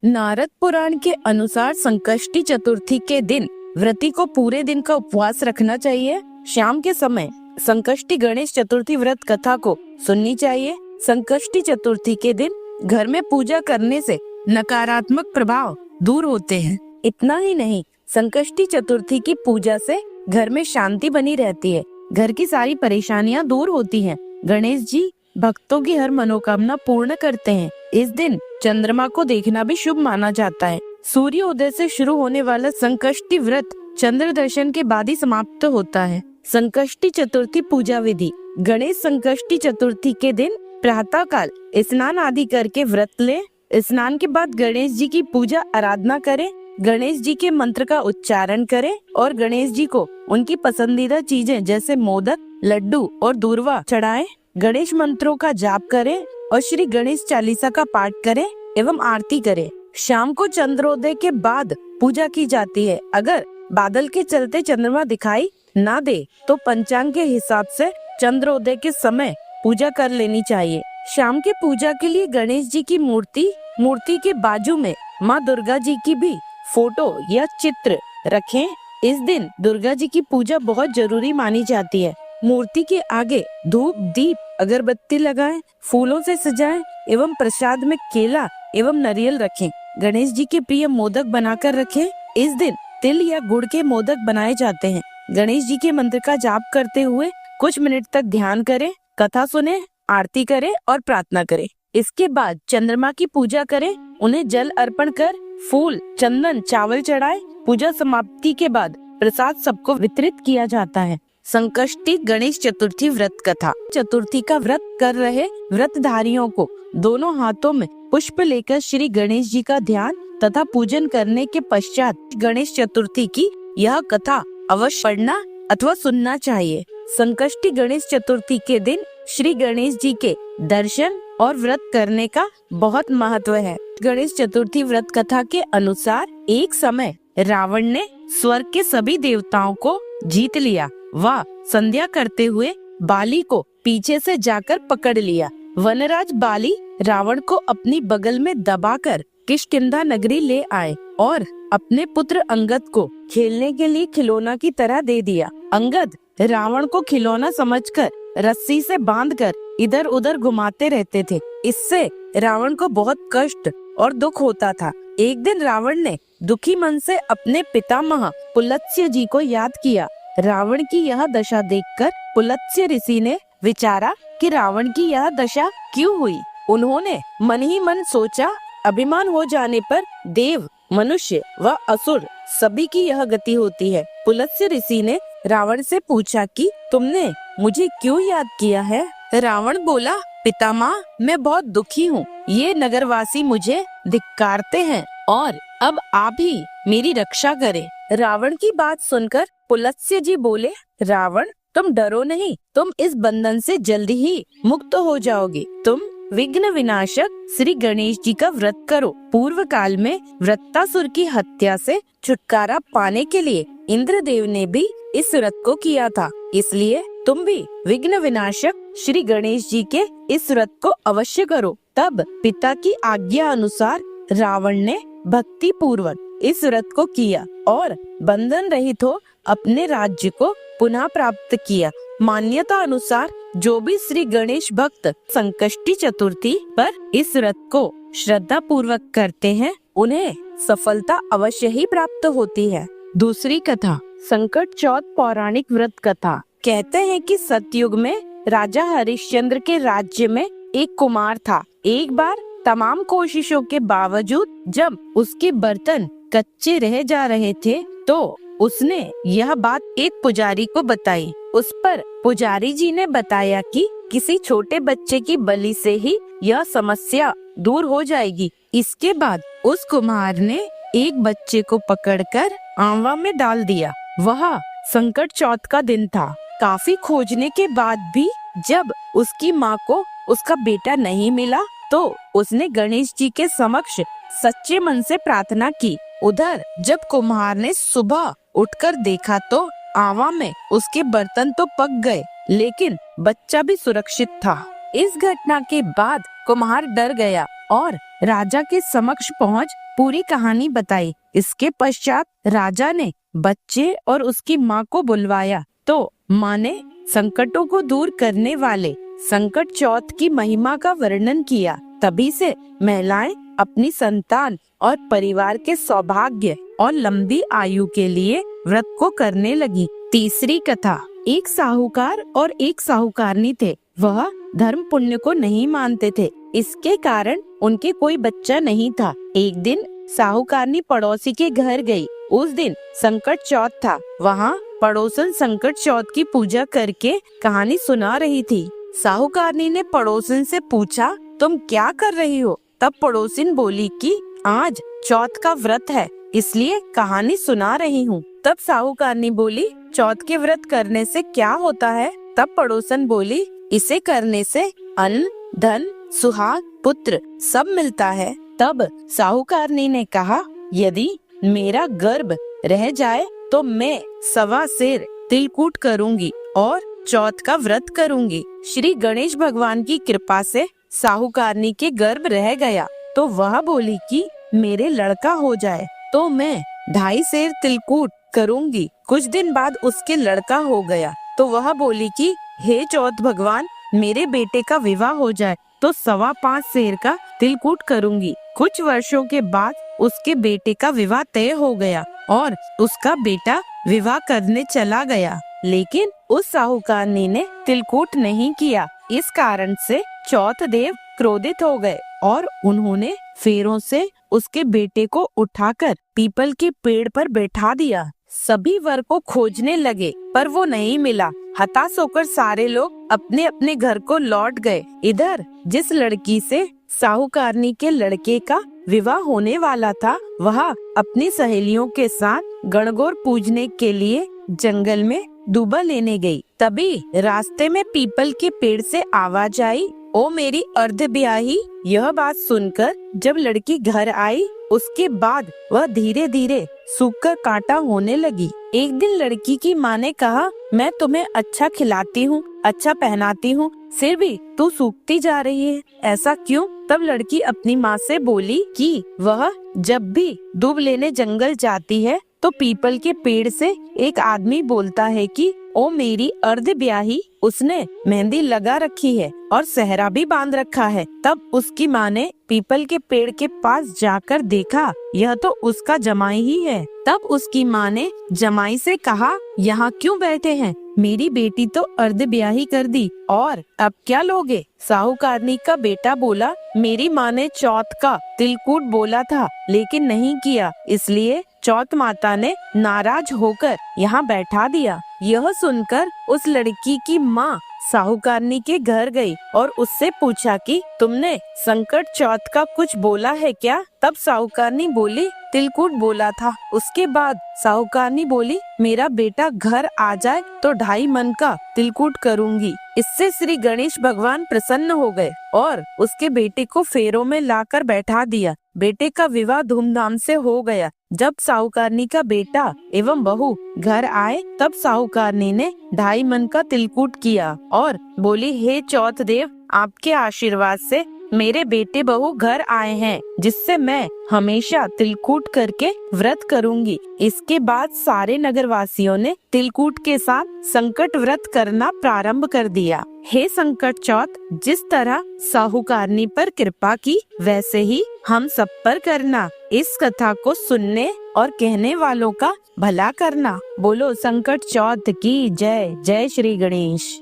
नारद पुराण के अनुसार संकष्टी चतुर्थी के दिन व्रती को पूरे दिन का उपवास रखना चाहिए। शाम के समय संकष्टी गणेश चतुर्थी व्रत कथा को सुननी चाहिए। संकष्टी चतुर्थी के दिन घर में पूजा करने से नकारात्मक प्रभाव दूर होते हैं। इतना ही नहीं, संकष्टी चतुर्थी की पूजा से घर में शांति बनी रहती है, घर की सारी परेशानियां दूर होती हैं। गणेश जी भक्तों की हर मनोकामना पूर्ण करते हैं। इस दिन चंद्रमा को देखना भी शुभ माना जाता है। सूर्य उदय से शुरू होने वाला संकष्टी व्रत चंद्र दर्शन के बाद ही समाप्त होता है। संकष्टी चतुर्थी पूजा विधि। गणेश संकष्टी चतुर्थी के दिन प्रातः काल स्नान आदि करके व्रत ले। स्नान के बाद गणेश जी की पूजा आराधना करें, गणेश जी के मंत्र का उच्चारण करें और गणेश जी को उनकी पसंदीदा चीजें जैसे मोदक, लड्डू और दूर्वा चढ़ाएं। गणेश मंत्रों का जाप करें और श्री गणेश चालीसा का पाठ करें एवं आरती करें। शाम को चंद्रोदय के बाद पूजा की जाती है। अगर बादल के चलते चंद्रमा दिखाई ना दे तो पंचांग के हिसाब से चंद्रोदय के समय पूजा कर लेनी चाहिए। शाम के पूजा के लिए गणेश जी की मूर्ति के बाजू में माँ दुर्गा जी की भी फोटो या चित्र रखें। इस दिन दुर्गा जी की पूजा बहुत जरूरी मानी जाती है। मूर्ति के आगे धूप, दीप, अगरबत्ती लगाएं, फूलों से सजाएं एवं प्रसाद में केला एवं नारियल रखें। गणेश जी के प्रिय मोदक बनाकर रखें। इस दिन तिल या गुड़ के मोदक बनाए जाते हैं। गणेश जी के मंत्र का जाप करते हुए कुछ मिनट तक ध्यान करें, कथा सुने, आरती करें और प्रार्थना करें। इसके बाद चंद्रमा की पूजा करें, उन्हें जल अर्पण कर फूल, चंदन, चावल चढ़ाएं। पूजा समाप्ति के बाद प्रसाद सबको वितरित किया जाता है। संकष्टी गणेश चतुर्थी व्रत कथा। चतुर्थी का व्रत कर रहे व्रतधारियों को दोनों हाथों में पुष्प लेकर श्री गणेश जी का ध्यान तथा पूजन करने के पश्चात गणेश चतुर्थी की यह कथा अवश्य पढ़ना अथवा सुनना चाहिए। संकष्टी गणेश चतुर्थी के दिन श्री गणेश जी के दर्शन और व्रत करने का बहुत महत्व है। गणेश चतुर्थी व्रत कथा के अनुसार एक समय रावण ने स्वर्ग के सभी देवताओं को जीत लिया। वह संध्या करते हुए बाली को पीछे से जाकर पकड़ लिया। वनराज बाली रावण को अपनी बगल में दबाकर किष्किंधा नगरी ले आए और अपने पुत्र अंगद को खेलने के लिए खिलौना की तरह दे दिया। अंगद रावण को खिलौना समझकर रस्सी से बांधकर इधर उधर घुमाते रहते थे। इससे रावण को बहुत कष्ट और दुख होता था। एक दिन रावण ने दुखी मन से अपने पितामह पुलत्स्य जी को याद किया। रावण की यह दशा देखकर पुलत्स्य ऋषि ने विचारा कि रावण की यह दशा क्यों हुई। उन्होंने मन ही मन सोचा, अभिमान हो जाने पर देव, मनुष्य व असुर सभी की यह गति होती है। पुलत्स्य ऋषि ने रावण से पूछा कि तुमने मुझे क्यों याद किया है। रावण बोला, पितामह, मैं बहुत दुखी हूँ। ये नगरवासी मुझे धिक्कारते हैं और अब आप ही मेरी रक्षा करें। रावण की बात सुनकर पुलत्स्य जी बोले, रावण, तुम डरो नहीं, तुम इस बंधन से जल्दी ही मुक्त हो जाओगे। तुम विघ्न विनाशक श्री गणेश जी का व्रत करो। पूर्व काल में वृत्तासुर की हत्या से छुटकारा पाने के लिए इंद्रदेव ने भी इस व्रत को किया था। इसलिए तुम भी विघ्न विनाशक श्री गणेश जी के इस व्रत को अवश्य करो। तब पिता की आज्ञा अनुसार रावण ने भक्ति पूर्वक इस व्रत को किया और बंधन रहित हो अपने राज्य को पुनः प्राप्त किया। मान्यता अनुसार जो भी श्री गणेश भक्त संकष्टी चतुर्थी पर इस व्रत को श्रद्धा पूर्वक करते हैं, उन्हें सफलता अवश्य ही प्राप्त होती है। दूसरी कथा, संकट चौथ पौराणिक व्रत कथा। कहते हैं कि सतयुग में राजा हरिश्चंद्र के राज्य में एक कुमार था। एक बार तमाम कोशिशों के बावजूद जब उसके बर्तन कच्चे रह जा रहे थे तो उसने यह बात एक पुजारी को बताई। उस पर पुजारी जी ने बताया कि किसी छोटे बच्चे की बलि से ही यह समस्या दूर हो जाएगी। इसके बाद उस कुम्हार ने एक बच्चे को पकड़कर आंवा में डाल दिया। वह संकट चौथ का दिन था। काफी खोजने के बाद भी जब उसकी माँ को उसका बेटा नहीं मिला तो उसने गणेश जी के समक्ष सच्चे मन से प्रार्थना की। उधर जब कुम्हार ने सुबह उठकर देखा तो आंवा में उसके बर्तन तो पक गए लेकिन बच्चा भी सुरक्षित था। इस घटना के बाद कुम्हार डर गया और राजा के समक्ष पहुंच पूरी कहानी बताई। इसके पश्चात राजा ने बच्चे और उसकी माँ को बुलवाया तो माँ ने संकटों को दूर करने वाले संकट चौथ की महिमा का वर्णन किया। तभी से महिलाएं अपनी संतान और परिवार के सौभाग्य और लंबी आयु के लिए व्रत को करने लगी। तीसरी कथा। एक साहूकार और एक साहूकारनी थे। वह धर्म पुण्य को नहीं मानते थे। इसके कारण उनके कोई बच्चा नहीं था। एक दिन साहूकारनी पड़ोसी के घर गई। उस दिन संकट चौथ था। वहाँ पड़ोसन संकट चौथ की पूजा करके कहानी सुना रही थी। साहूकारनी ने पड़ोसन से पूछा, तुम क्या कर रही हो? तब पड़ोसिन बोली कि आज चौथ का व्रत है, इसलिए कहानी सुना रही हूँ। तब साहूकारनी बोली, चौथ के व्रत करने से क्या होता है? तब पड़ोसन बोली, इसे करने से अन्न, धन, सुहाग, पुत्र सब मिलता है। तब साहूकारनी ने कहा, यदि मेरा गर्भ रह जाए तो मैं 1.25 सेर तिलकूट करूंगी और चौथ का व्रत करूंगी। श्री गणेश भगवान की कृपा से साहूकारनी के गर्भ रह गया तो वह बोली कि मेरे लड़का हो जाए तो मैं 2.5 सेर तिलकूट करूंगी। कुछ दिन बाद उसके लड़का हो गया तो वह बोली कि हे चौथ भगवान, मेरे बेटे का विवाह हो जाए तो 5.25 सेर का तिलकूट करूंगी। कुछ वर्षों के बाद उसके बेटे का विवाह तय हो गया और उसका बेटा विवाह करने चला गया, लेकिन उस साहूकारनी ने तिलकूट नहीं किया। इस कारण से चौथ देव क्रोधित हो गए और उन्होंने फेरों से उसके बेटे को उठाकर पीपल के पेड़ पर बैठा दिया। सभी वर को खोजने लगे पर वो नहीं मिला। हताश होकर सारे लोग अपने अपने घर को लौट गए। इधर जिस लड़की से साहूकारनी के लड़के का विवाह होने वाला था, वह अपनी सहेलियों के साथ गणगौर पूजने के लिए जंगल में दूबा लेने गई। तभी रास्ते में पीपल के पेड़ से आवाज आई, ओ मेरी अर्धब्याही। यह बात सुनकर जब लड़की घर आई, उसके बाद वह धीरे धीरे सूखकर कांटा होने लगी। एक दिन लड़की की माँ ने कहा, मैं तुम्हें अच्छा खिलाती हूँ, अच्छा पहनाती हूँ, फिर भी तू सूखती जा रही है, ऐसा क्यों? तब लड़की अपनी माँ से बोली कि वह जब भी दूब लेने जंगल जाती है तो पीपल के पेड़ से एक आदमी बोलता है कि ओ मेरी अर्धब्याही। उसने मेहंदी लगा रखी है और सेहरा भी बांध रखा है। तब उसकी माँ ने पीपल के पेड़ के पास जाकर देखा, यह तो उसका जमाई ही है। तब उसकी माँ ने जमाई से कहा, यहाँ क्यों बैठे हैं? मेरी बेटी तो अर्धब्याही कर दी और अब क्या लोगे? साहूकारनी का बेटा बोला, मेरी माँ ने चौथ का तिलकूट बोला था लेकिन नहीं किया, इसलिए चौथ माता ने नाराज होकर यहाँ बैठा दिया। यह सुनकर उस लड़की की माँ साहूकारनी के घर गई और उससे पूछा कि तुमने संकट चौथ का कुछ बोला है क्या? तब साहूकारनी बोली, तिलकूट बोला था। उसके बाद साहूकारनी बोली, मेरा बेटा घर आ जाए तो 2.5 मन का तिलकूट करूंगी। इससे श्री गणेश भगवान प्रसन्न हो गए और उसके बेटे को फेरों में लाकर बैठा दिया। बेटे का विवाह धूमधाम से हो गया। जब साहूकारनी का बेटा एवं बहू घर आए तब साहूकारनी ने 2.5 मन का तिलकूट किया और बोली, हे चौथ देव, आपके आशीर्वाद से मेरे बेटे बहू घर आए हैं, जिससे मैं हमेशा तिलकूट करके व्रत करूंगी। इसके बाद सारे नगरवासियों ने तिलकूट के साथ संकट व्रत करना प्रारंभ कर दिया। हे संकट चौथ, जिस तरह साहूकारनी पर कृपा की वैसे ही हम सब पर करना। इस कथा को सुनने और कहने वालों का भला करना। बोलो संकट चौथ की जय। जय श्री गणेश।